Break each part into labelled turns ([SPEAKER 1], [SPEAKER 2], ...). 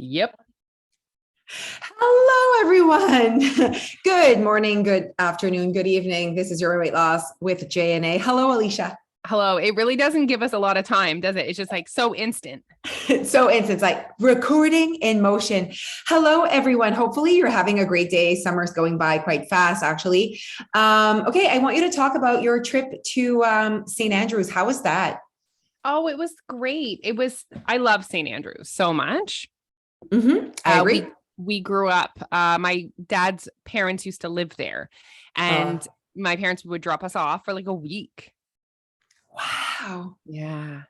[SPEAKER 1] Yep.
[SPEAKER 2] Hello, everyone. Good morning, good afternoon, good evening. This is Your Weight Loss with JNA. Hello, Alicia.
[SPEAKER 1] Hello. It really doesn't give us a lot of time, does it? It's just like so instant.
[SPEAKER 2] It's like recording in motion. Hello, everyone. Hopefully, you're having a great day. Summer's going by quite fast, actually. Okay, I want you to talk about your trip to St. Andrews. How was that?
[SPEAKER 1] Oh, it was great. I love St. Andrews so much.
[SPEAKER 2] I agree.
[SPEAKER 1] We grew up, my dad's parents used to live there, and my parents would drop us off for like a week.
[SPEAKER 2] Wow.
[SPEAKER 1] Yeah.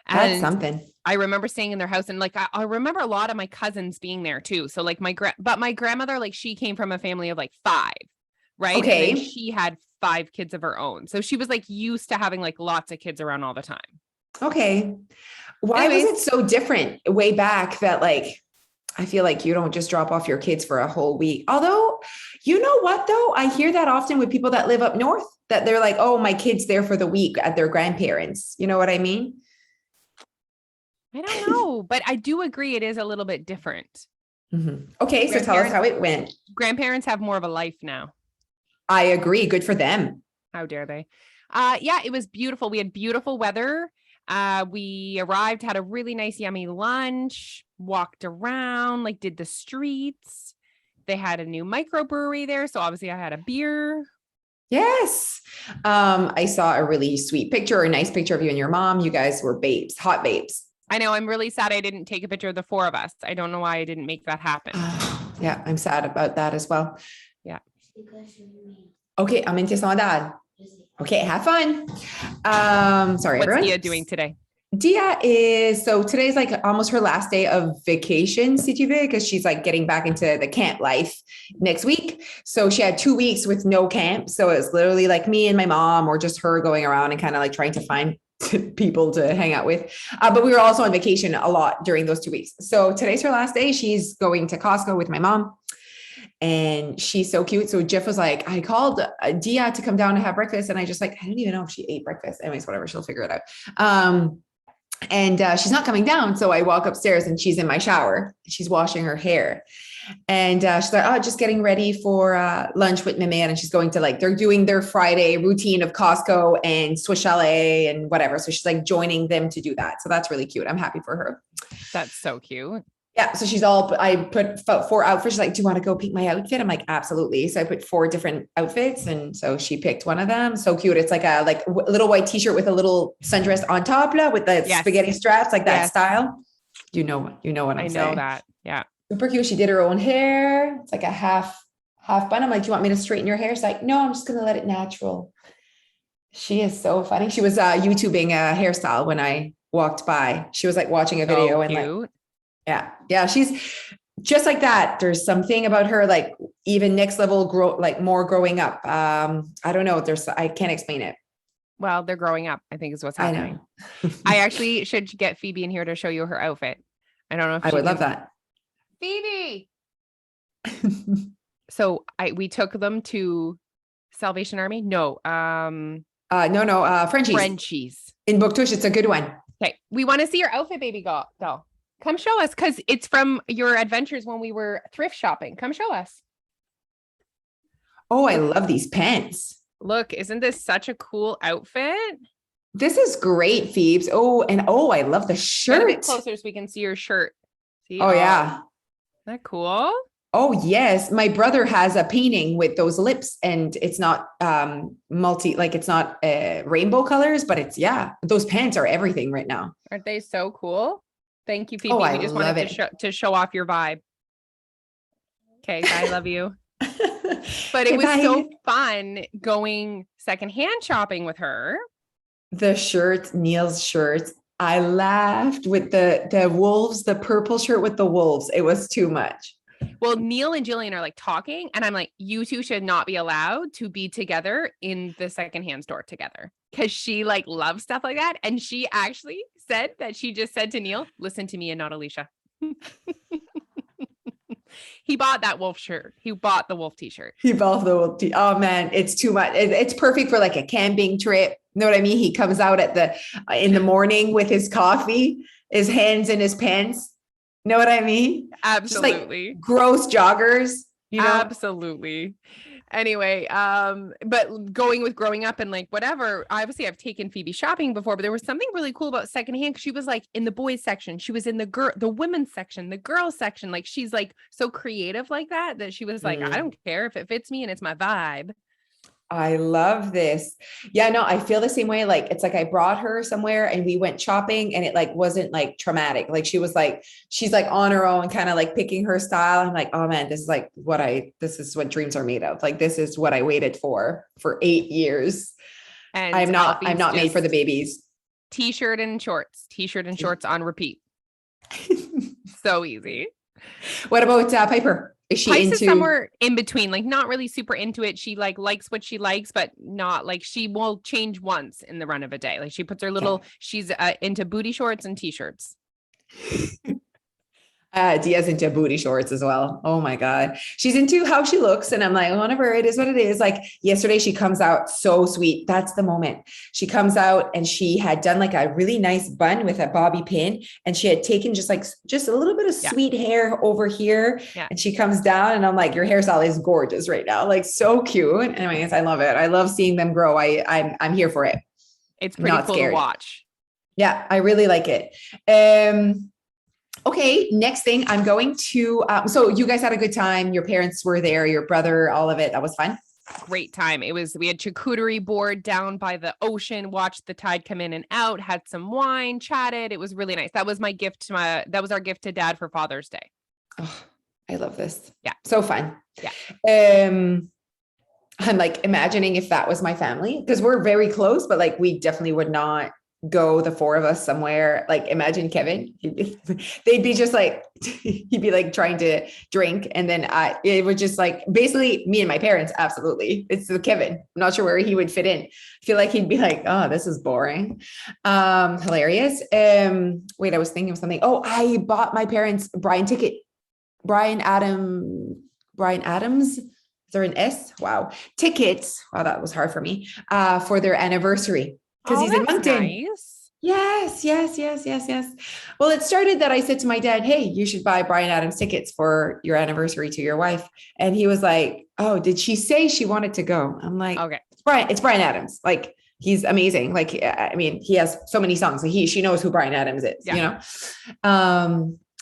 [SPEAKER 2] That's something.
[SPEAKER 1] I remember staying in their house, and like I remember a lot of my cousins being there too. So like my grandmother, like she came from a family of like five, right?
[SPEAKER 2] Okay.
[SPEAKER 1] And then she had five kids of her own. So she was like used to having like lots of kids around all the time.
[SPEAKER 2] Okay. Why
[SPEAKER 1] Anyways,
[SPEAKER 2] was it so different way back that like I feel like you don't just drop off your kids for a whole week? Although, you know what though? I hear that often with people that live up north that they're like, "Oh, my kid's there for the week at their grandparents." You know what I mean?
[SPEAKER 1] I don't know, but I do agree it is a little bit different.
[SPEAKER 2] Okay, so tell us how it went.
[SPEAKER 1] Grandparents have more of a life now.
[SPEAKER 2] I agree. Good for them.
[SPEAKER 1] How dare they? Yeah, it was beautiful. We had beautiful weather. We arrived, had a really nice, yummy lunch, walked around, like did the streets. They had a new microbrewery there. So obviously I had a beer.
[SPEAKER 2] Yes. I saw a really sweet picture, a nice picture of you and your mom. You guys were babes, hot babes.
[SPEAKER 1] I know. I'm really sad I didn't take a picture of the four of us. I don't know why I didn't make that happen.
[SPEAKER 2] Yeah, I'm sad about that as well.
[SPEAKER 1] Yeah.
[SPEAKER 2] Okay, I'm into saudade. Okay, have fun. Sorry,
[SPEAKER 1] What's
[SPEAKER 2] everyone.
[SPEAKER 1] Dia doing today?
[SPEAKER 2] Dia so today's like almost her last day of vacation, si tu veux, because she's like getting back into the camp life next week. So she had 2 weeks with no camp. So it's literally like me and my mom or just her going around and kind of like trying to find people to hang out with. But we were also on vacation a lot during those 2 weeks. So today's her last day. She's going to Costco with my mom. And she's so cute. So Jeff was like, I called Dia to come down to have breakfast. And I just like, I don't even know if she ate breakfast. Anyways, whatever, she'll figure it out. And she's not coming down. So I walk upstairs and she's in my shower. She's washing her hair. And she's like, oh, just getting ready for lunch with my man. And she's going to like, they're doing their Friday routine of Costco and Swiss Chalet and whatever. So she's like joining them to do that. So that's really cute. I'm happy for her.
[SPEAKER 1] That's so cute.
[SPEAKER 2] Yeah. So I put 4 outfits. She's like, do you want to go pick my outfit? I'm like, absolutely. So I put 4 different outfits. And so she picked one of them. So cute. It's like a little white t-shirt with a little sundress on top with the spaghetti straps, like that style. You know what I'm saying.
[SPEAKER 1] I know that. Yeah.
[SPEAKER 2] Super cute. She did her own hair. It's like a half bun. I'm like, do you want me to straighten your hair? She's like, no, I'm just going to let it natural. She is so funny. She was YouTubing a hairstyle when I walked by. She was like watching a video and like, yeah. She's just like that. There's something about her, like even next level more growing up. I don't know. I can't explain it.
[SPEAKER 1] Well, they're growing up, I think is what's happening. I actually should get Phoebe in here to show you her outfit. I don't know if
[SPEAKER 2] I would love that.
[SPEAKER 1] Phoebe. So we took them to Salvation Army. No.
[SPEAKER 2] Frenchies. In Bouctouche. It's a good one.
[SPEAKER 1] Okay. We want to see your outfit, baby doll. Come show us, because it's from your adventures when we were thrift shopping. Come show us.
[SPEAKER 2] Oh, I love these pants.
[SPEAKER 1] Look, isn't this such a cool outfit?
[SPEAKER 2] This is great, Phoebes. I love the shirt.
[SPEAKER 1] Get a bit closer so we can see your shirt. See?
[SPEAKER 2] Yeah.
[SPEAKER 1] Isn't that cool?
[SPEAKER 2] Oh, yes. My brother has a painting with those lips, and it's not it's not rainbow colors, but those pants are everything right now.
[SPEAKER 1] Aren't they so cool? Thank you, Phoebe.
[SPEAKER 2] We
[SPEAKER 1] just wanted to show off your vibe. Okay, I love you. But it was so fun going secondhand shopping with her.
[SPEAKER 2] The shirt, Neil's shirt. I laughed with the wolves, the purple shirt with the wolves. It was too much.
[SPEAKER 1] Well, Neil and Jillian are like talking, and I'm like, you two should not be allowed to be together in the secondhand store together, because she like loves stuff like that. And she actually said that she just said to Neil, listen to me and not Alicia. He bought that wolf shirt. He bought the wolf t-shirt.
[SPEAKER 2] Oh man, it's too much. It's perfect for like a camping trip. You know what I mean? He comes out in the morning with his coffee, his hands in his pants. Know what I mean? Just like
[SPEAKER 1] Absolutely.
[SPEAKER 2] gross joggers, you know?
[SPEAKER 1] Absolutely. Anyway, but going with growing up and like whatever, obviously I've taken Phoebe shopping before, but there was something really cool about secondhand. She was like in the boys section, she was in the women's section, the girls section. Like she's like so creative like that she was like, I
[SPEAKER 2] Mm.
[SPEAKER 1] don't care if it fits me and it's my vibe.
[SPEAKER 2] I love this. Yeah, no, I feel the same way. Like it's like I brought her somewhere and we went shopping and it like wasn't like traumatic. Like she was like, she's like on her own, kind of like picking her style. I'm like, oh man, this is what dreams are made of. Like this is what I waited for 8 years.
[SPEAKER 1] And
[SPEAKER 2] I'm
[SPEAKER 1] Alfie's
[SPEAKER 2] not made for the
[SPEAKER 1] just
[SPEAKER 2] babies.
[SPEAKER 1] t-shirt and shorts on repeat. So easy.
[SPEAKER 2] What about Piper? Is she
[SPEAKER 1] Pice is
[SPEAKER 2] into?
[SPEAKER 1] somewhere in between, like not really super into it. She like likes what she likes, but not like she will change once in the run of a day. Like she puts her little, she's into booty shorts and t-shirts.
[SPEAKER 2] Dia's into booty shorts as well. Oh my God. She's into how she looks. And I'm like, whatever, it is what it is. Like yesterday, she comes out so sweet. That's the moment. She comes out and she had done like a really nice bun with a bobby pin. And she had taken just a little bit of sweet hair over here.
[SPEAKER 1] Yeah.
[SPEAKER 2] And she comes down and I'm like, your hairstyle is gorgeous right now. Like so cute. Anyways, I love it. I love seeing them grow. I'm here for it.
[SPEAKER 1] It's pretty cool to watch.
[SPEAKER 2] Yeah, I really like it. Okay, next thing I'm going to, so you guys had a good time. Your parents were there, your brother, all of it. That was fun.
[SPEAKER 1] Great time. We had charcuterie board down by the ocean, watched the tide come in and out, had some wine, chatted. It was really nice. That was that was our gift to Dad for Father's Day.
[SPEAKER 2] Oh, I love this.
[SPEAKER 1] Yeah.
[SPEAKER 2] So fun.
[SPEAKER 1] Yeah.
[SPEAKER 2] I'm like imagining if that was my family, because we're very close, but like we definitely would not go the four of us somewhere. Like imagine Kevin, they'd be just like, he'd be like trying to drink. And then it would just like, basically me and my parents. Absolutely. It's the Kevin. I'm not sure where he would fit in. I feel like he'd be like, oh, this is boring. Hilarious. Wait, I was thinking of something. Oh, I bought my parents Brian Adams. Is there an S? Wow. Tickets. Wow. That was hard for me, for their anniversary. Because he's in Moncton.
[SPEAKER 1] Nice.
[SPEAKER 2] Yes. Well, it started that I said to my dad, hey, you should buy Brian Adams tickets for your anniversary to your wife. And he was like, oh, did she say she wanted to go? I'm like,
[SPEAKER 1] okay,
[SPEAKER 2] it's Brian Adams. Like, he's amazing. Like, I mean, he has so many songs. Like she knows who Brian Adams is, you know?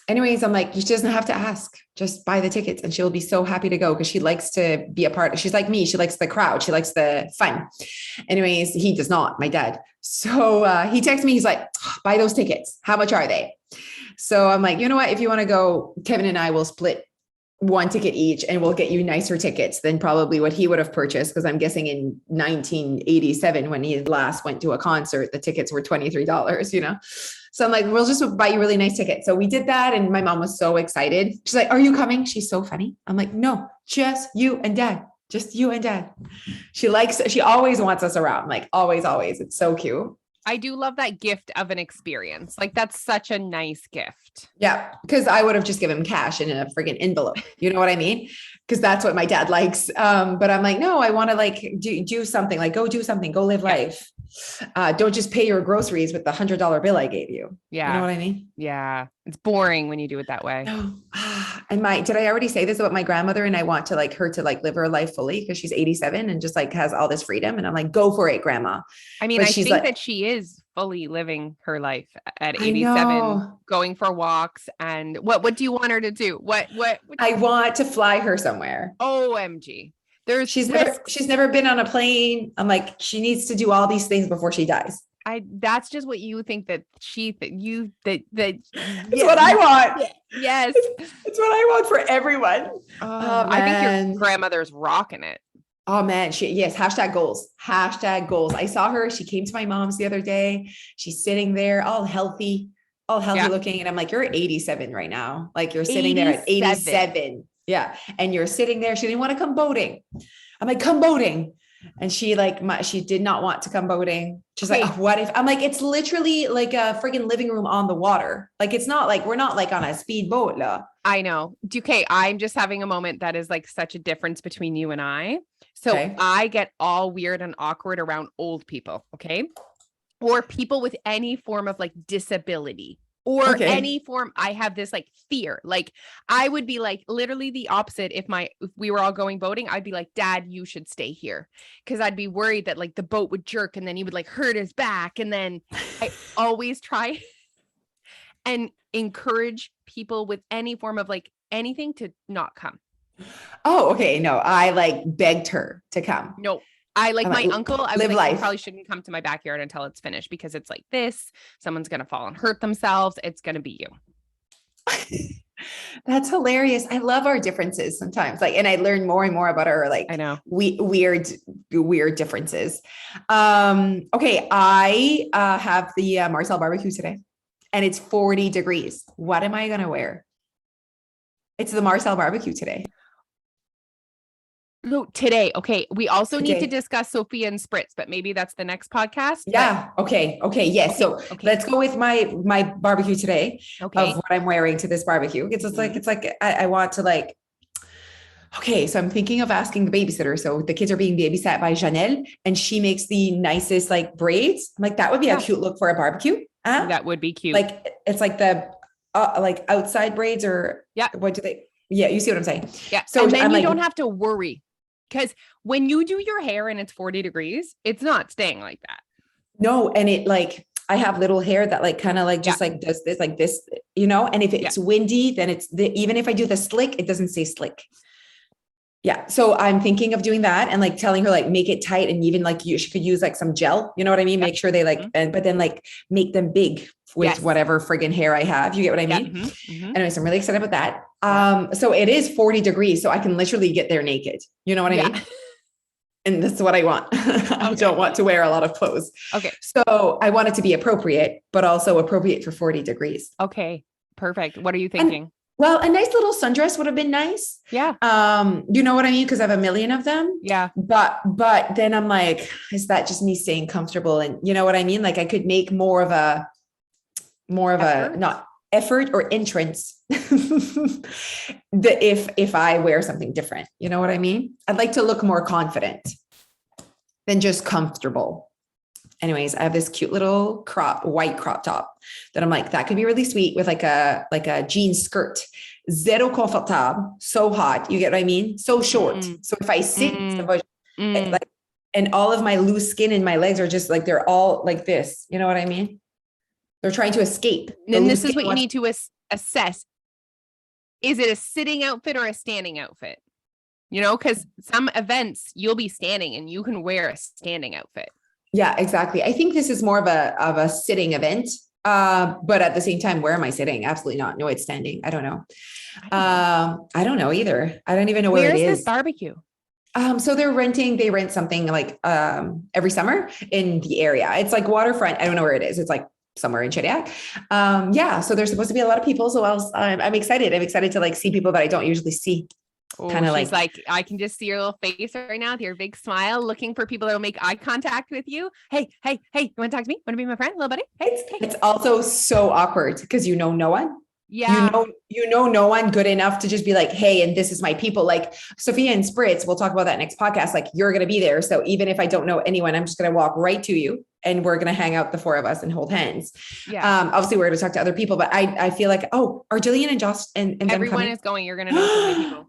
[SPEAKER 2] Anyways, I'm like, she doesn't have to ask, just buy the tickets and she'll be so happy to go because she likes to be a part. She's like me. She likes the crowd. She likes the fun. Anyways, he does not, my dad. So he texts me. He's like, buy those tickets. How much are they? So I'm like, you know what? If you want to go, Kevin and I will split one ticket each and we'll get you nicer tickets than probably what he would have purchased. Cause I'm guessing in 1987, when he last went to a concert, the tickets were $23, you know? So I'm like, we'll just buy you really nice tickets. So we did that. And my mom was so excited. She's like, are you coming? She's so funny. I'm like, no, just you and dad. Just you and dad. She always wants us around. Like always. It's so cute.
[SPEAKER 1] I do love that gift of an experience. Like that's such a nice gift.
[SPEAKER 2] Yeah. Cause I would have just given him cash in a friggin' envelope. You know what I mean? Cause that's what my dad likes. But I'm like, no, I want to like do something, like go do something, go live life. Don't just pay your groceries with the $100 bill I gave you.
[SPEAKER 1] Yeah.
[SPEAKER 2] You know what I mean?
[SPEAKER 1] Yeah. It's boring when you do it that way.
[SPEAKER 2] No. And did I already say this about my grandmother? And I want to like her to like live her life fully because she's 87 and just like has all this freedom. And I'm like, go for it, grandma.
[SPEAKER 1] I mean, I think that she is fully living her life at 87, going for walks. And what do you want her to do? What
[SPEAKER 2] I want to fly her somewhere.
[SPEAKER 1] OMG.
[SPEAKER 2] She's never been on a plane. I'm like, she needs to do all these things before she dies.
[SPEAKER 1] That's just what you think that's what
[SPEAKER 2] I want.
[SPEAKER 1] Yes.
[SPEAKER 2] It's what I want for everyone.
[SPEAKER 1] I think your grandmother's rocking it.
[SPEAKER 2] Oh man. Yes. Hashtag goals. I saw her. She came to my mom's the other day. She's sitting there all healthy looking. And I'm like, you're 87 right now. Like you're sitting there at 87. Yeah. And you're sitting there. She didn't want to come boating. I'm like, come boating. And she she did not want to come boating. She's like, oh, what if I'm like, it's literally like a friggin' living room on the water. Like, it's not like, we're not like on a speedboat.
[SPEAKER 1] I know. Okay. I'm just having a moment that is like such a difference between you and I. So I get all weird and awkward around old people. Okay. Or people with any form of like disability. or
[SPEAKER 2] Okay.
[SPEAKER 1] any form. I have this like fear. Like I would be like literally the opposite if we were all going boating. I'd be like, Dad, you should stay here. Cause I'd be worried that like the boat would jerk and then he would like hurt his back. And then I always try and encourage people with any form of like anything to not come.
[SPEAKER 2] Oh, okay. No, I like begged her to come.
[SPEAKER 1] No, I like
[SPEAKER 2] I'm
[SPEAKER 1] my
[SPEAKER 2] like,
[SPEAKER 1] uncle. I was
[SPEAKER 2] live
[SPEAKER 1] like, you
[SPEAKER 2] life.
[SPEAKER 1] probably shouldn't come to my backyard until it's finished because it's like this. Someone's going to fall and hurt themselves. It's going to be you.
[SPEAKER 2] That's hilarious. I love our differences sometimes. Like, and I learn more and more about our like
[SPEAKER 1] I know.
[SPEAKER 2] weird differences. Okay. I have the Marcel barbecue today and it's 40 degrees. What am I going to wear? It's the Marcel barbecue today.
[SPEAKER 1] No, today. Okay. We also need to
[SPEAKER 2] Today.
[SPEAKER 1] discuss Sophia and Spritz, but maybe that's the next podcast.
[SPEAKER 2] Yeah. Okay. Okay. Yes. So let's go with my barbecue today of what I'm wearing to this barbecue. It's like I want to like. Okay, so I'm thinking of asking the babysitter. So the kids are being babysat by Janelle, and she makes the nicest like braids. I'm like, that would be a cute look for a barbecue.
[SPEAKER 1] That would be cute.
[SPEAKER 2] Like it's like the like outside braids or what do they? Yeah, you see what I'm saying?
[SPEAKER 1] Yeah. So and then you don't have to worry. Because when you do your hair and it's 40 degrees, it's not staying like that.
[SPEAKER 2] No. And it like, I have little hair that like, kind of like, just like does this, like this, you know, and if it's windy, then even if I do the slick, it doesn't stay slick. Yeah. So I'm thinking of doing that and like telling her, like, make it tight. And even like she could use like some gel, you know what I mean? Make sure they like, but then like make them big with whatever friggin' hair I have. You get what I mean? Anyways, I'm really excited about that. So it is 40 degrees. So I can literally get there naked. You know what I mean? And that's what I want. I don't want to wear a lot of clothes.
[SPEAKER 1] Okay.
[SPEAKER 2] So I want it to be appropriate, but also appropriate for 40 degrees.
[SPEAKER 1] Okay. Perfect. What are you thinking?
[SPEAKER 2] Well, a nice little sundress would have been nice.
[SPEAKER 1] Yeah.
[SPEAKER 2] You know what I mean? Because I have a million of them.
[SPEAKER 1] Yeah.
[SPEAKER 2] But then I'm like, is that just me staying comfortable? And you know what I mean? Like I could make more of a not effort or entrance if I wear something different. You know what I mean? I'd like to look more confident than just comfortable. Anyways, I have this cute little white crop top that I'm like, that could be really sweet with like a jean skirt. Zero confortable, so hot. You get what I mean? So short. So if I sit, like, and all of my loose skin in my legs are just like, they're all like this. You know what I mean? They're trying to escape.
[SPEAKER 1] And this is what you need to assess. Is it a sitting outfit or a standing outfit? You know, because some events you'll be standing and you can wear a standing outfit.
[SPEAKER 2] Yeah, exactly. I think this is more of a sitting event. But at the same time, where am I sitting? Absolutely not. No, it's standing. I don't know. I don't know either. I don't even know where it is.
[SPEAKER 1] Where's this barbecue?
[SPEAKER 2] So they rent something like every summer in the area. It's like waterfront. I don't know where it is. It's like somewhere in Shediac. So there's supposed to be a lot of people. So I'm excited. I'm excited to like see people that I don't usually see.
[SPEAKER 1] Kind of like I can just see your little face right now with your big smile, looking for people that will make eye contact with you. Hey, you want to talk to me? Want to be my friend, little buddy? Hey,
[SPEAKER 2] it's also so awkward because you know no one.
[SPEAKER 1] Yeah.
[SPEAKER 2] You know no one good enough to just be like, hey, and this is my people. Like Sophia and Spritz, we'll talk about that next podcast. Like you're going to be there. So even if I don't know anyone, I'm just going to walk right to you and we're going to hang out, the four of us, and hold hands.
[SPEAKER 1] Yeah.
[SPEAKER 2] Obviously we're going to talk to other people, but I feel like, are Jillian and Josh and
[SPEAKER 1] everyone is going, you're going to know so many people.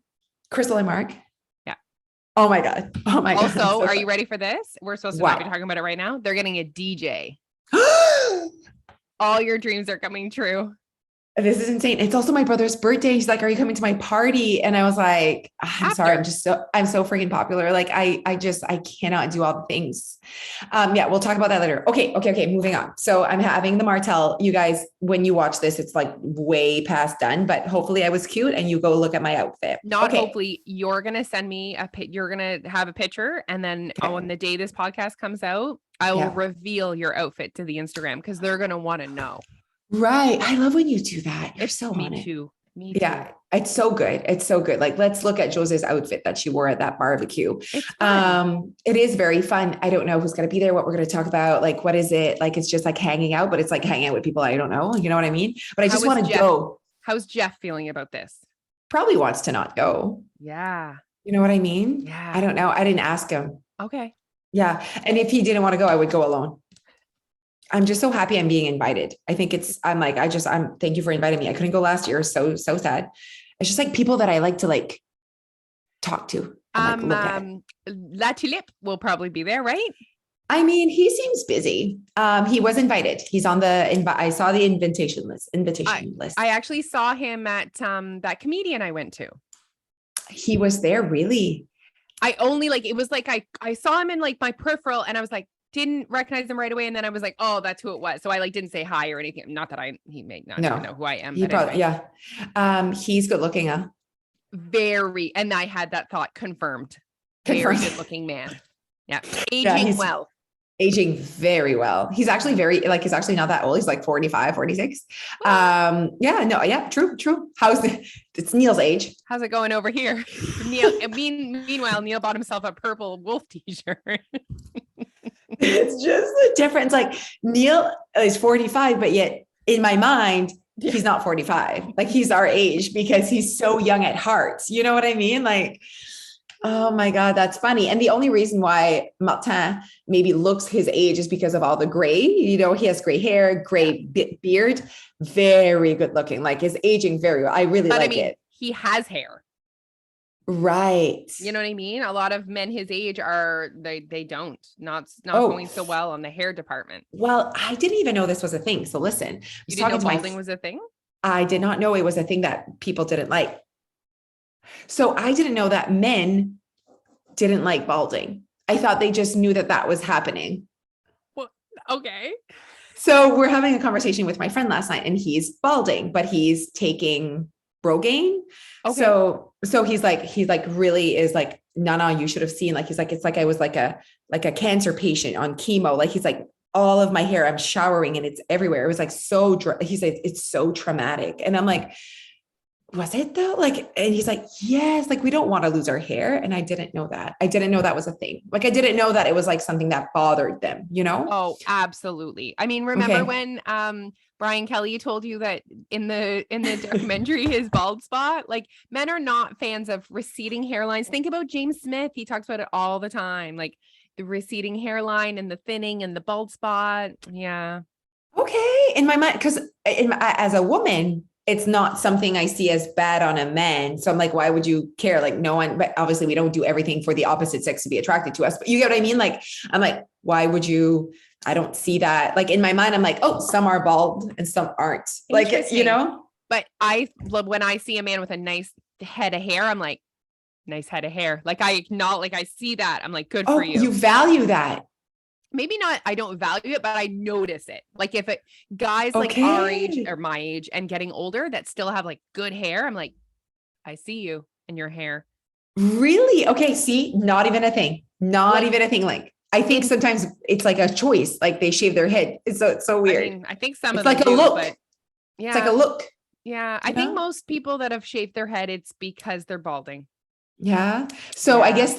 [SPEAKER 2] Crystal and Mark.
[SPEAKER 1] Yeah.
[SPEAKER 2] Oh my God.
[SPEAKER 1] Also, are you ready for this? We're supposed to not be talking about it right now. They're getting a DJ. All your dreams are coming true.
[SPEAKER 2] This is insane. It's also my brother's birthday. He's like, are you coming to my party? And I was like, I'm sorry. I'm so freaking popular. Like I cannot do all the things. We'll talk about that later. Okay. Moving on. So I'm having the Martell. You guys, when you watch this, it's like way past done, but hopefully I was cute and you go look at my outfit.
[SPEAKER 1] Hopefully you're going to send me you're going to have a picture. And then on the day this podcast comes out, I will reveal your outfit to the Instagram because they're going to want to know.
[SPEAKER 2] Right. I love when you do that. You're so on it.
[SPEAKER 1] Me too.
[SPEAKER 2] Yeah. It's so good. It's so good. Like, let's look at Jose's outfit that she wore at that barbecue. It is very fun. I don't know who's going to be there, what we're going to talk about. Like, what is it? Like, it's just like hanging out, but it's like hanging out with people I don't know. You know what I mean? But I just want to go.
[SPEAKER 1] How's Jeff feeling about this?
[SPEAKER 2] Probably wants to not go.
[SPEAKER 1] Yeah.
[SPEAKER 2] You know what I mean?
[SPEAKER 1] Yeah.
[SPEAKER 2] I don't know. I didn't ask him.
[SPEAKER 1] Okay.
[SPEAKER 2] Yeah. And if he didn't want to go, I would go alone. I'm just so happy I'm being invited. I think I'm thank you for inviting me. I couldn't go last year. So sad. It's just like people that I like to like talk to and like look at.
[SPEAKER 1] La Tulip will probably be there, right?
[SPEAKER 2] I mean, he seems busy. He was invited. He's on I saw the invitation list.
[SPEAKER 1] I actually saw him at that comedian I went to.
[SPEAKER 2] He was there, really?
[SPEAKER 1] I only like, it was like I saw him in like my peripheral and I was like, didn't recognize him right away. And then I was like, oh, that's who it was. So I like didn't say hi or anything. Not that he may not even know who I am.
[SPEAKER 2] He probably, anyway. Yeah. He's good looking.
[SPEAKER 1] Very. And I had that thought confirmed. Very good looking man. Yeah.
[SPEAKER 2] Aging very well. He's actually he's actually not that old. He's like 45, 46. True. It's Neil's age.
[SPEAKER 1] How's it going over here? Meanwhile, Neil bought himself a purple wolf t-shirt.
[SPEAKER 2] It's just the difference. Like Neil is 45, but yet in my mind, he's not 45. Like he's our age because he's so young at heart. You know what I mean? Like, oh my God, that's funny. And the only reason why Martin maybe looks his age is because of all the gray, he has gray hair, gray beard, very good looking, like is aging very well. I really like it.
[SPEAKER 1] He has hair.
[SPEAKER 2] Right.
[SPEAKER 1] You know what I mean? A lot of men his age they don't, not going so well on the hair department.
[SPEAKER 2] Well, I didn't even know this was a thing. So listen,
[SPEAKER 1] you didn't know balding was a thing?
[SPEAKER 2] I did not know it was a thing that people didn't like. So I didn't know that men didn't like balding. I thought they just knew that was happening.
[SPEAKER 1] Well, okay.
[SPEAKER 2] So we're having a conversation with my friend last night and he's balding, but he's taking Rogaine. Okay. So he's like really is like, no, you should have seen, like, he's like, it's like, I was like a cancer patient on chemo. Like, he's like, all of my hair, I'm showering and it's everywhere. It was like, he's like, it's so traumatic. And I'm like, was it though? Like, and he's like, yes, like we don't want to lose our hair. And I didn't know that. I didn't know that was a thing. Like, I didn't know that it was like something that bothered them, you know?
[SPEAKER 1] Oh, absolutely. I mean, remember when Brian Kelly told you that in the documentary, his bald spot, like men are not fans of receding hairlines. Think about James Smith. He talks about it all the time. Like the receding hairline and the thinning and the bald spot. Yeah.
[SPEAKER 2] Okay. In my mind, because as a woman, it's not something I see as bad on a man. So I'm like, why would you care? Like no one, but obviously we don't do everything for the opposite sex to be attracted to us, but you get what I mean? Like, I'm like, why would you, I don't see that. Like in my mind, I'm like, oh, some are bald and some aren't, like, you know,
[SPEAKER 1] but when I see a man with a nice head of hair, I'm like, nice head of hair. Like I acknowledge, like I see that. I'm like, good for you.
[SPEAKER 2] You value that.
[SPEAKER 1] Maybe not, I don't value it, but I notice it. Like if guys like our age or my age and getting older that still have like good hair, I'm like, I see you and your hair.
[SPEAKER 2] Really? Okay. See, not even a thing. Even a thing. Like, I think sometimes it's like a choice. Like they shave their head. It's so weird.
[SPEAKER 1] I mean, I think some
[SPEAKER 2] it's
[SPEAKER 1] of
[SPEAKER 2] like
[SPEAKER 1] them
[SPEAKER 2] a look.
[SPEAKER 1] But yeah.
[SPEAKER 2] It's like a look.
[SPEAKER 1] Yeah. I think most people that have shaved their head, it's because they're balding.
[SPEAKER 2] Yeah. So I guess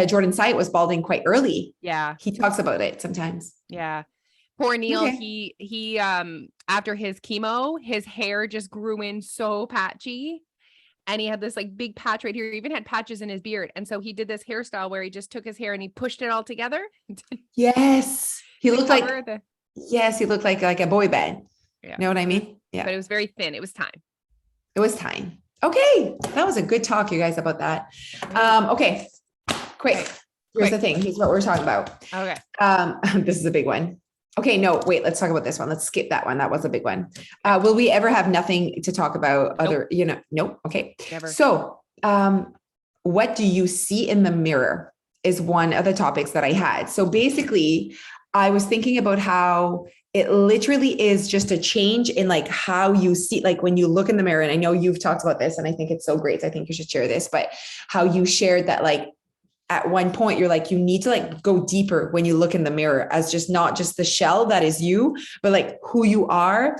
[SPEAKER 2] Jordan Syatt was balding quite early.
[SPEAKER 1] Yeah.
[SPEAKER 2] He talks about it sometimes.
[SPEAKER 1] Yeah. Poor Neil. Okay. He after his chemo, his hair just grew in so patchy. And he had this like big patch right here. He even had patches in his beard. And so he did this hairstyle where he just took his hair and he pushed it all together.
[SPEAKER 2] Yes. He looked like a boy band. Yeah. You know what I mean? Yeah.
[SPEAKER 1] But it was very thin. It was time.
[SPEAKER 2] Okay. That was a good talk, you guys, about that. Okay. Quick. Here's the thing. Here's what we're talking about.
[SPEAKER 1] Okay.
[SPEAKER 2] This is a big one. Okay. No, wait, let's talk about this one. Let's skip that one. That was a big one. Will we ever have nothing to talk about Nope. Okay. Never. So, what do you see in the mirror is one of the topics that I had. So basically I was thinking about how it literally is just a change in like how you see, like when you look in the mirror, and I know you've talked about this and I think it's so great. So I think you should share this, but how you shared that, like at one point you're like, you need to like go deeper when you look in the mirror as just not just the shell that is you, but like who you are.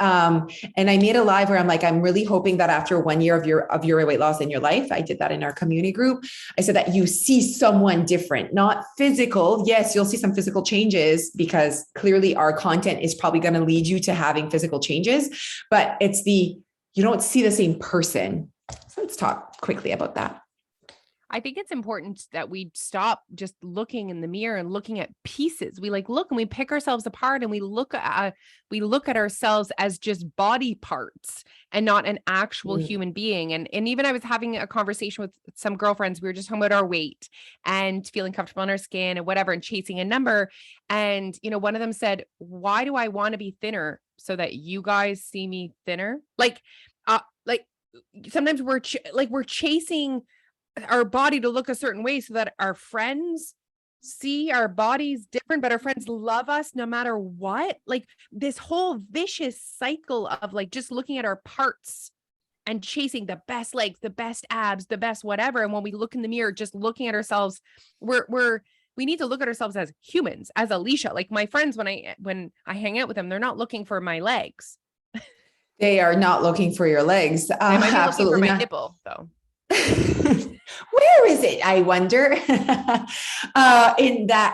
[SPEAKER 2] And I made a live where I'm like, I'm really hoping that after 1 year of your weight loss in your life, I did that in our community group. I said that you see someone different, not physical. Yes, you'll see some physical changes because clearly our content is probably going to lead you to having physical changes, but you don't see the same person. So let's talk quickly about that.
[SPEAKER 1] I think it's important that we stop just looking in the mirror and looking at pieces. We like look and we pick ourselves apart and we look at ourselves as just body parts and not an actual
[SPEAKER 2] Mm.
[SPEAKER 1] human being. And even I was having a conversation with some girlfriends. We were just talking about our weight and feeling comfortable in our skin and whatever and chasing a number. And one of them said, "Why do I want to be thinner? So that you guys see me thinner?" Like sometimes we're chasing our body to look a certain way so that our friends see our bodies different, but our friends love us no matter what. Like this whole vicious cycle of like just looking at our parts and chasing the best legs, the best abs, the best whatever. And when we look in the mirror, just looking at ourselves, we need to look at ourselves as humans, as Alicia. Like my friends, when I hang out with them, they're not looking for my legs.
[SPEAKER 2] They are not looking for your legs.
[SPEAKER 1] They might be looking for
[SPEAKER 2] Absolutely
[SPEAKER 1] my
[SPEAKER 2] not.
[SPEAKER 1] nipple, though.
[SPEAKER 2] Where is it? I wonder. In that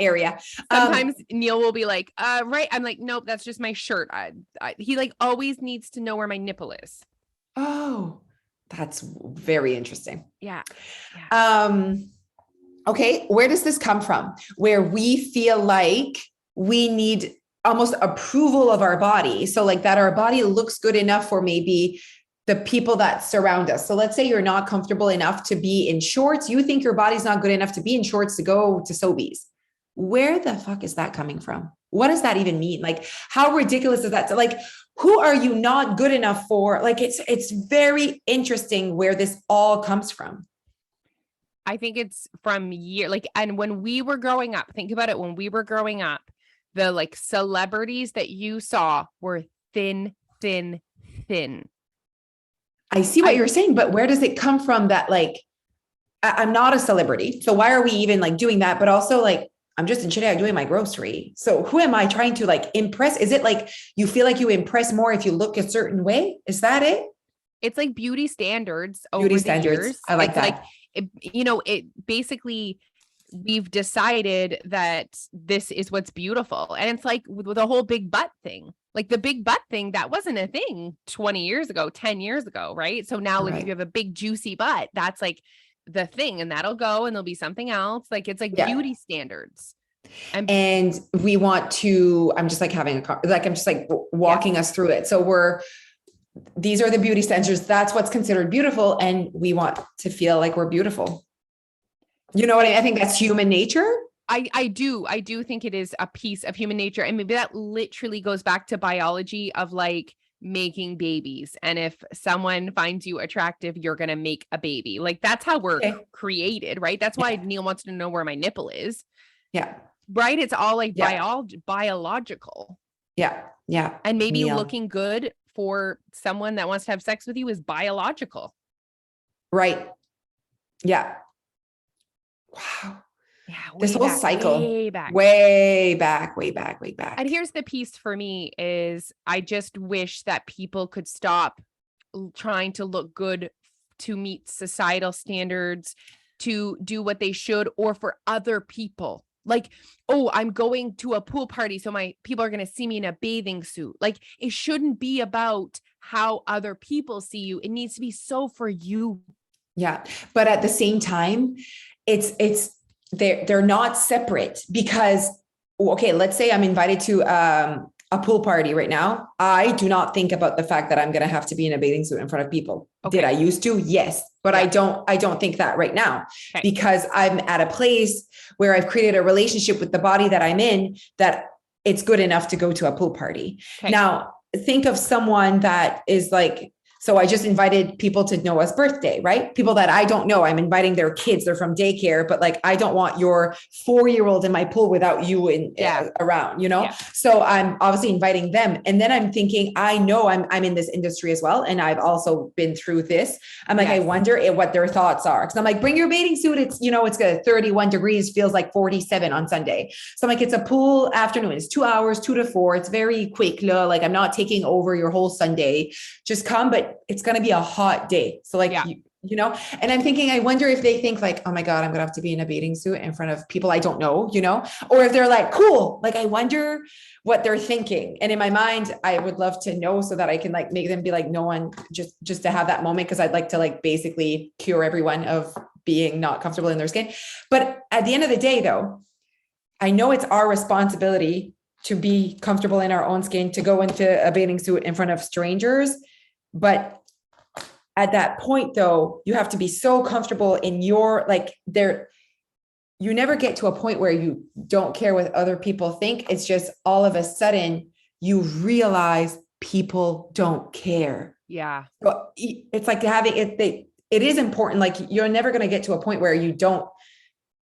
[SPEAKER 2] area.
[SPEAKER 1] Sometimes Neil will be like, right. I'm like, nope, that's just my shirt. He like always needs to know where my nipple is.
[SPEAKER 2] Oh, that's very interesting.
[SPEAKER 1] Yeah.
[SPEAKER 2] Okay. Where does this come from? Where we feel like we need almost approval of our body. So like that our body looks good enough for maybe the people that surround us. So let's say you're not comfortable enough to be in shorts. You think your body's not good enough to be in shorts to go to Sobeys. Where the fuck is that coming from? What does that even mean? Like, how ridiculous is that? So like, who are you not good enough for? Like, it's very interesting where this all comes from.
[SPEAKER 1] I think it's from and when we were growing up, think about it. When we were growing up, the like celebrities that you saw were thin, thin, thin.
[SPEAKER 2] I see what you're saying, but where does it come from that like, I'm not a celebrity. So why are we even like doing that? But also like, I'm just in Chile doing my grocery. So who am I trying to like impress? Is it like you feel like you impress more if you look a certain way? Is that it?
[SPEAKER 1] It's like beauty standards over
[SPEAKER 2] Beauty
[SPEAKER 1] the
[SPEAKER 2] standards.
[SPEAKER 1] years.
[SPEAKER 2] I like
[SPEAKER 1] It's
[SPEAKER 2] that.
[SPEAKER 1] like, it basically, we've decided that this is what's beautiful. And it's like with the whole big butt thing, like the big butt thing, that wasn't a thing 20 years ago, 10 years ago. Right. So now like if
[SPEAKER 2] Right.
[SPEAKER 1] you have a big juicy butt, that's like the thing, and that'll go and there'll be something else. Like it's like
[SPEAKER 2] Yeah.
[SPEAKER 1] beauty standards.
[SPEAKER 2] And we want to, I'm just like having I'm just like walking us through it. So these are the beauty standards. That's what's considered beautiful. And we want to feel like we're beautiful. You know what I mean? I think that's human nature.
[SPEAKER 1] I do think it is a piece of human nature. And maybe that literally goes back to biology of like making babies. And if someone finds you attractive, you're going to make a baby. Like that's how we're created, right? That's why Neil wants to know where my nipple is.
[SPEAKER 2] Yeah.
[SPEAKER 1] Right. It's all like biological.
[SPEAKER 2] Yeah. Yeah.
[SPEAKER 1] And maybe looking good for someone that wants to have sex with you is biological.
[SPEAKER 2] Right. Yeah. Wow.
[SPEAKER 1] Yeah.
[SPEAKER 2] This whole cycle.
[SPEAKER 1] Way back.
[SPEAKER 2] And
[SPEAKER 1] here's the piece for me is I just wish that people could stop trying to look good to meet societal standards, to do what they should, or for other people. Like, oh, I'm going to a pool party, so my people are going to see me in a bathing suit. Like, it shouldn't be about how other people see you. It needs to be so for you.
[SPEAKER 2] Yeah. But at the same time, they're not separate because, okay, let's say I'm invited to a pool party right now. I do not think about the fact that I'm going to have to be in a bathing suit in front of people. Okay. Did I used to? Yes. But I don't think that right now because I'm at a place where I've created a relationship with the body that I'm in, that it's good enough to go to a pool party. Okay. Now think of someone that is like, so I just invited people to Noah's birthday, right? People that I don't know. I'm inviting their kids. They're from daycare, but like, I don't want your 4-year-old in my pool without you around, you know? Yeah. So I'm obviously inviting them. And then I'm thinking, I know I'm in this industry as well. And I've also been through this. I'm like, I wonder what their thoughts are. Cause I'm like, bring your bathing suit. It's, it's got 31 degrees, feels like 47 on Sunday. So I'm like, it's a pool afternoon. It's 2 hours, 2 to 4. It's very quick. Like I'm not taking over your whole Sunday. Just come, but it's going to be a hot day. So like you know? And I'm thinking, I wonder if they think like, oh my God, I'm gonna have to be in a bathing suit in front of people I don't know, you know? Or if they're like, cool, like I wonder what they're thinking. And in my mind, I would love to know so that I can like make them be like, no one, just to have that moment. Cause I'd like to like basically cure everyone of being not comfortable in their skin. But at the end of the day though, I know it's our responsibility to be comfortable in our own skin, to go into a bathing suit in front of strangers. But at that point though, you have to be so comfortable in your, like there, you never get to a point where you don't care what other people think. It's just all of a sudden you realize people don't care.
[SPEAKER 1] Yeah.
[SPEAKER 2] So it's like having it, it is important. Like you're never going to get to a point where you don't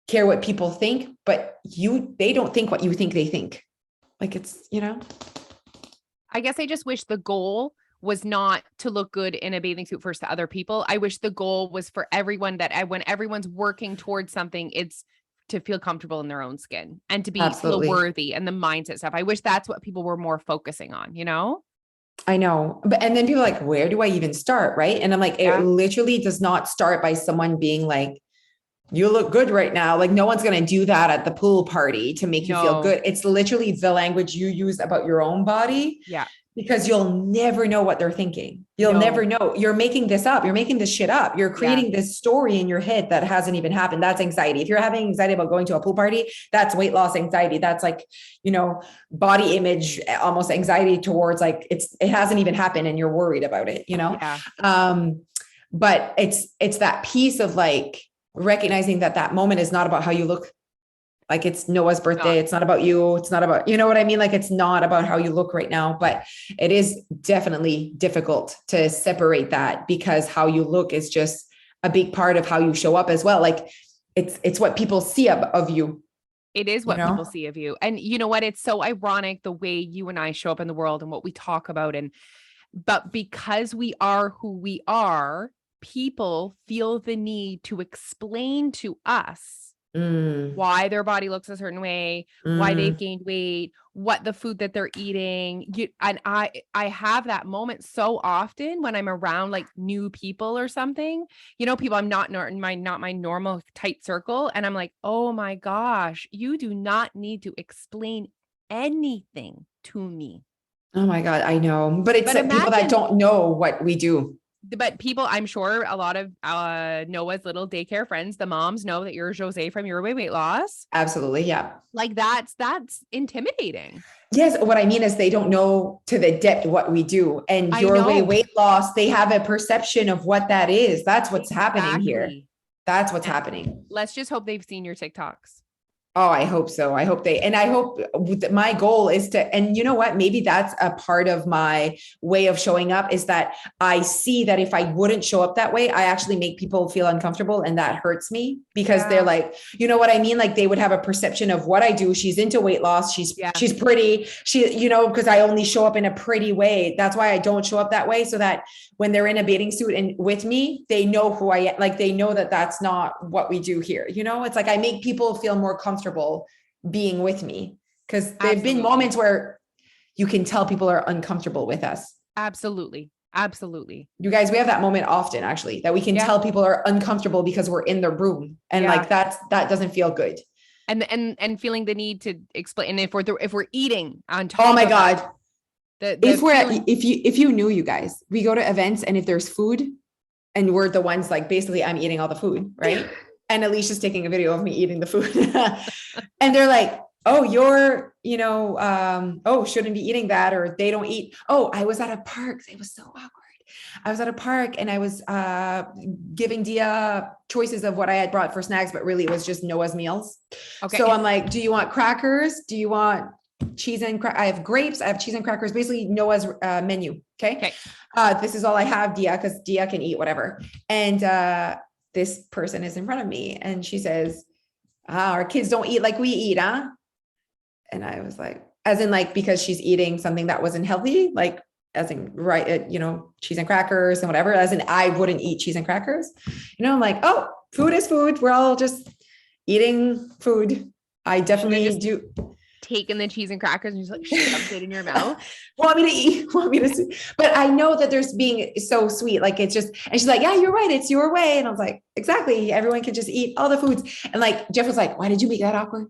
[SPEAKER 2] care what people think, but they don't think what you think they think. Like it's, you know,
[SPEAKER 1] I guess I just wish the goal was not to look good in a bathing suit first to other people. I wish the goal was for everyone that when everyone's working towards something, it's to feel comfortable in their own skin and to be feel worthy and the mindset stuff. I wish that's what people were more focusing on, you know?
[SPEAKER 2] I know. But, and then people are like, where do I even start? Right. And I'm like, it literally does not start by someone being like, you look good right now. Like no one's going to do that at the pool party to make you feel good. It's literally the language you use about your own body.
[SPEAKER 1] Yeah.
[SPEAKER 2] Because you'll never know what they're thinking. You'll never know. You're making this up. You're making this shit up. You're creating this story in your head that hasn't even happened. That's anxiety. If you're having anxiety about going to a pool party, that's weight loss anxiety. That's like, you know, body image, almost anxiety towards like, it hasn't even happened and you're worried about it, you know?
[SPEAKER 1] Yeah.
[SPEAKER 2] But it's that piece of like recognizing that moment is not about how you look. Like it's Noah's birthday. It's not about you. It's not about, you know what I mean? Like it's not about how you look right now, but it is definitely difficult to separate that because how you look is just a big part of how you show up as well. Like it's what people see of you.
[SPEAKER 1] It is what people see of you. And you know what? It's so ironic the way you and I show up in the world and what we talk about. But because we are who we are, people feel the need to explain to us why their body looks a certain way, why they've gained weight, what the food that they're eating. And I have that moment so often when I'm around like new people or something, you know, people I'm not my normal tight circle. And I'm like, oh my gosh, you do not need to explain anything to me.
[SPEAKER 2] Oh my God, I know. But it's like people that don't know what we do.
[SPEAKER 1] But people, I'm sure a lot of Noah's little daycare friends, the moms know that you're Jose from Your Way Weight Loss.
[SPEAKER 2] Absolutely. Yeah.
[SPEAKER 1] Like that's intimidating.
[SPEAKER 2] Yes. What I mean is they don't know to the depth what we do. And Your Way Weight Loss, they have a perception of what that is. That's what's happening here. That's what's happening.
[SPEAKER 1] Let's just hope they've seen your TikToks.
[SPEAKER 2] Oh, I hope so. I hope and I hope my goal is to, and you know what, maybe that's a part of my way of showing up is that I see that if I wouldn't show up that way, I actually make people feel uncomfortable and that hurts me because they're like, you know what I mean? Like they would have a perception of what I do. She's into weight loss. She's pretty, you know, because I only show up in a pretty way. That's why I don't show up that way. So that when they're in a bathing suit and with me, they know who I am. Like they know that that's not what we do here. You know, it's like I make people feel more comfortable being with me because there've been moments where you can tell people are uncomfortable with us.
[SPEAKER 1] Absolutely.
[SPEAKER 2] You guys, we have that moment often actually that we can tell people are uncomfortable because we're in the room and like that doesn't feel good.
[SPEAKER 1] And feeling the need to explain. And if we're eating on top.
[SPEAKER 2] Oh my God. If you knew, you guys, we go to events and if there's food and we're the ones like, basically I'm eating all the food. Right. And Alicia's taking a video of me eating the food and they're like, oh, you're, you know, oh, shouldn't be eating that. Or they don't eat. Oh, I was at a park. It was so awkward. I was at a park and I was giving Dia choices of what I had brought for snacks, but really it was just Noah's meals. Okay. So I'm like, do you want crackers? Do you want cheese and I have grapes. I have cheese and crackers, basically Noah's menu. Okay. This is all I have, Dia, because Dia can eat whatever. And this person is in front of me and she says, our kids don't eat like we eat, huh? And I was like, as in like, because she's eating something that wasn't healthy, like as in, right, you know, cheese and crackers and whatever, as in I wouldn't eat cheese and crackers. You know, I'm like, oh, food is food. We're all just eating food. I definitely do.
[SPEAKER 1] taken the cheese and crackers and just like shoved it in your mouth.
[SPEAKER 2] Want me to eat, but I know that there's being so sweet. Like it's just, and she's like, yeah, you're right. It's your way. And I was like, exactly. Everyone can just eat all the foods. And like, Jeff was like, why did you make that awkward?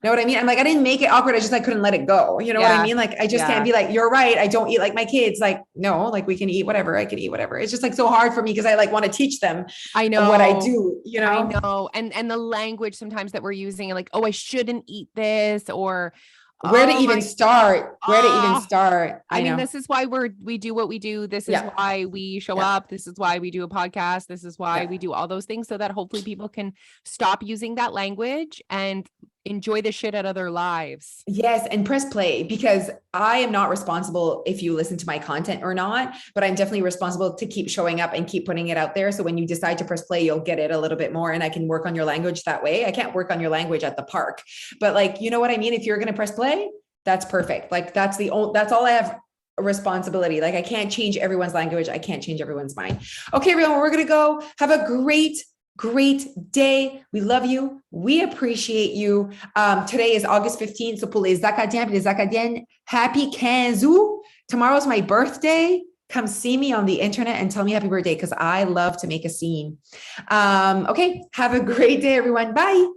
[SPEAKER 2] You know what I mean? I'm like, I didn't make it awkward. I just like couldn't let it go. You know what I mean? Like, I just can't be like, you're right. I don't eat like my kids. Like, no, like we can eat whatever. I can eat whatever. It's just like so hard for me because I like want to teach them.
[SPEAKER 1] I know
[SPEAKER 2] what I do, you know?
[SPEAKER 1] I know. And the language sometimes that we're using, like, oh, I shouldn't eat this, or
[SPEAKER 2] where to even start,
[SPEAKER 1] I mean, this is why we do what we do. This is why we show up. This is why we do a podcast. This is why we do all those things, so that hopefully people can stop using that language and enjoy the shit out of their lives.
[SPEAKER 2] Yes. And press play, because I am not responsible if you listen to my content or not, but I'm definitely responsible to keep showing up and keep putting it out there. So when you decide to press play, you'll get it a little bit more, and I can work on your language that way. I can't work on your language at the park, but like, you know what I mean? If you're going to press play, that's perfect. Like that's all I have a responsibility. Like I can't change everyone's language. I can't change everyone's mind. Okay, everyone, we're going to go have a great day. We love you. We appreciate you. Today is August 15th. So pour les Acadiens, les Acadiennes, happy 15 août. Tomorrow's my birthday. Come see me on the internet and tell me happy birthday, because I love to make a scene. Okay. Have a great day, everyone. Bye.